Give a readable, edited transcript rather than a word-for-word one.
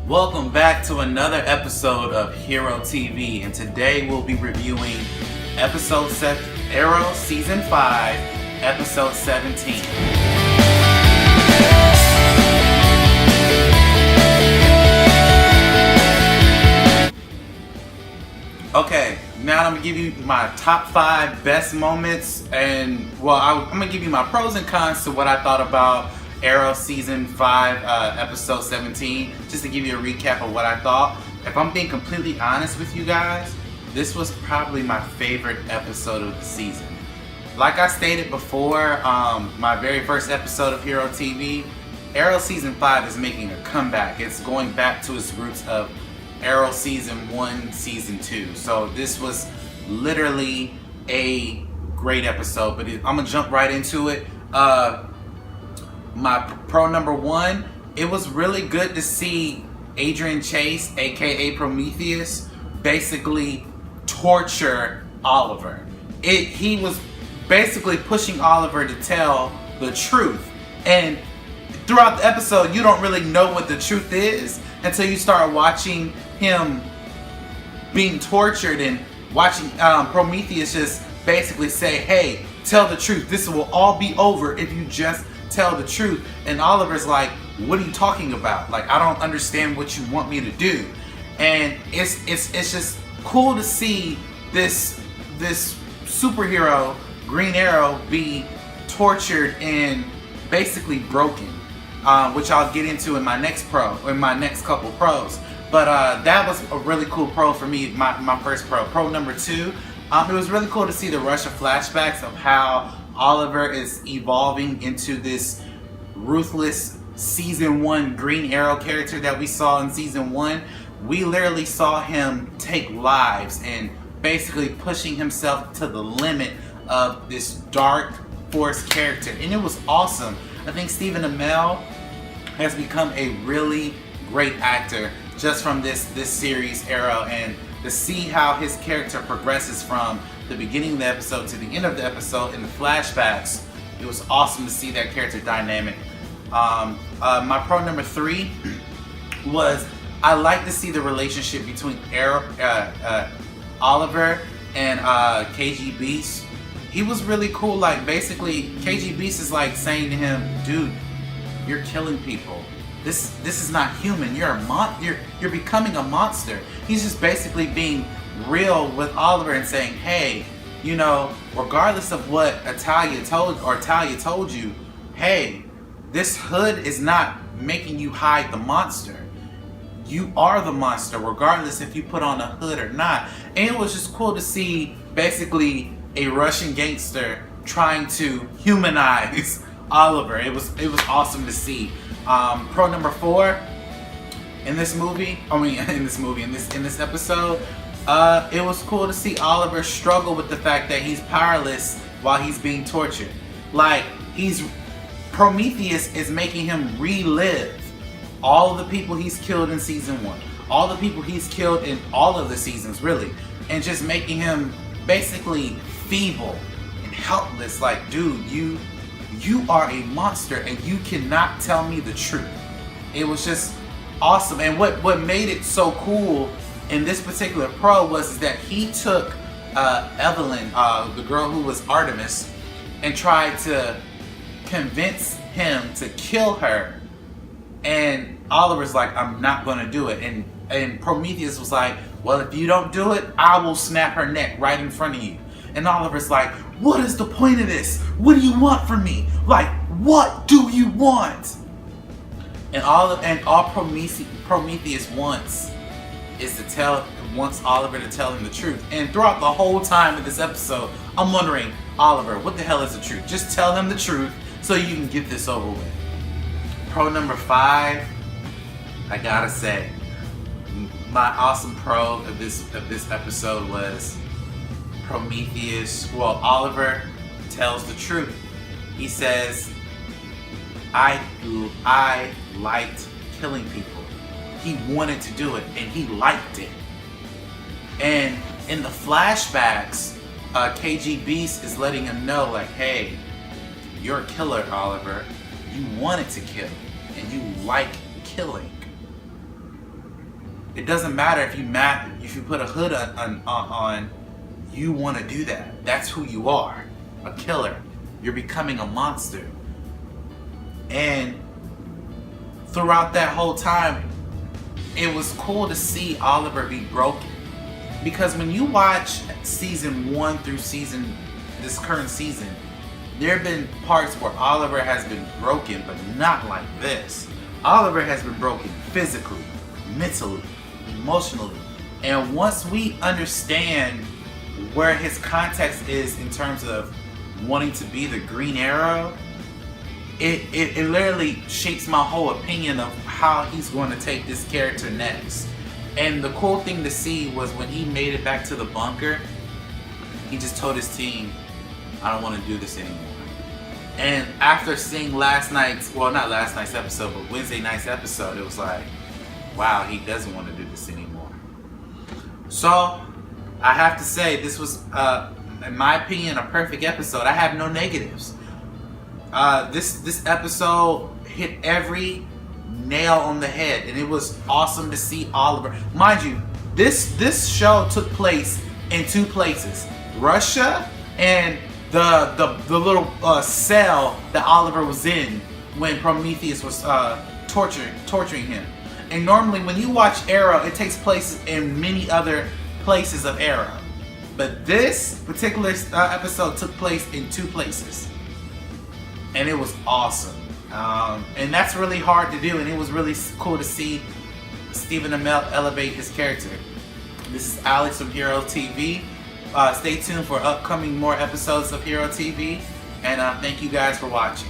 Welcome back to another episode of Hero TV, and today we'll be reviewing episode 7, Arrow Season 5, Episode 17. Okay, now I'm going to give you my top 5 best moments, and I'm going to give you my pros and cons to what I thought about Arrow Season 5, Episode 17, just to give you a recap of what I thought. If I'm being completely honest with you guys, this was probably my favorite episode of the season. Like I stated before, my very first episode of Hero TV, Arrow Season 5 is making a comeback. It's going back to its roots of Arrow Season 1, Season 2. So this was literally a great episode, but I'm going to jump right into it. My pro number 1, it was really good to see Adrian Chase, aka Prometheus, basically torture Oliver. He was basically pushing Oliver to tell the truth. And throughout the episode, you don't really know what the truth is until you start watching him being tortured and watching Prometheus just basically say, hey, tell the truth. This will all be over if you just tell the truth. And Oliver's like, what are you talking about? Like, I don't understand what you want me to do. And it's just cool to see this superhero Green Arrow be tortured and basically broken, which I'll get into in my next couple pros. But that was a really cool pro for me, my first pro. Pro number 2, it was really cool to see the rush of flashbacks of how Oliver is evolving into this ruthless Season 1 Green Arrow character that we saw in Season 1. We literally saw him take lives and basically pushing himself to the limit of this dark force character. And it was awesome. I think Stephen Amell has become a really great actor just from this series, Arrow, and to see how his character progresses from the beginning of the episode to the end of the episode in the flashbacks. It was awesome to see that character dynamic. My pro number 3 was I like to see the relationship between Oliver and KG Beast. He was really cool. Like, basically, KG Beast is like saying to him, dude, you're killing people. This is not human. You're becoming a monster. He's just basically being real with Oliver and saying, hey, you know, regardless of what Talia told you, hey, this hood is not making you hide the monster. You are the monster, regardless if you put on a hood or not. And it was just cool to see basically a Russian gangster trying to humanize Oliver. It was awesome to see. Pro number 4, in this episode, it was cool to see Oliver struggle with the fact that he's powerless while he's being tortured. Like, Prometheus is making him relive all of the people he's killed in Season 1, all the people he's killed in all of the seasons, really, and just making him basically feeble and helpless. Like, dude, you are a monster and you cannot tell me the truth. It was just awesome. And what made it so cool in this particular pro was that he took Evelyn, the girl who was Artemis, and tried to convince him to kill her. And Oliver's like, I'm not going to do it. And Prometheus was like, well, if you don't do it, I will snap her neck right in front of you. And Oliver's like, what is the point of this? What do you want from me? Like, what do you want? And all Prometheus wants is wants Oliver to tell him the truth. And throughout the whole time of this episode, I'm wondering, Oliver, what the hell is the truth? Just tell him the truth so you can get this over with. Pro number 5, I gotta say, my awesome pro of this episode was Oliver tells the truth. He says, I liked killing people. He wanted to do it and he liked it. And in the flashbacks, KG Beast is letting him know, like, hey, you're a killer, Oliver. You wanted to kill and you like killing. It doesn't matter if you put a hood on, you want to do that. That's who you are, a killer. You're becoming a monster. And throughout that whole time, it was cool to see Oliver be broken. Because when you watch season 1 through this current season, there have been parts where Oliver has been broken, but not like this. Oliver has been broken physically, mentally, emotionally. And once we understand where his context is in terms of wanting to be the Green Arrow, it literally shapes my whole opinion of how he's going to take this character next. And the cool thing to see was when he made it back to the bunker, he just told his team, I don't want to do this anymore. And after seeing not last night's episode, but Wednesday night's episode, it was like, wow, he doesn't want to do this anymore. So, I have to say, this was, in my opinion, a perfect episode. I have no negatives. This episode hit every nail on the head, and it was awesome to see Oliver. Mind you, this show took place in 2 places: Russia and the little cell that Oliver was in when Prometheus was torturing him. And normally, when you watch Arrow, it takes place in many other places of Arrow, but this particular episode took place in 2 places. And it was awesome. And that's really hard to do, and it was really cool to see Stephen Amell elevate his character. This is Alex from Hero TV. Stay tuned for upcoming more episodes of Hero TV, and thank you guys for watching.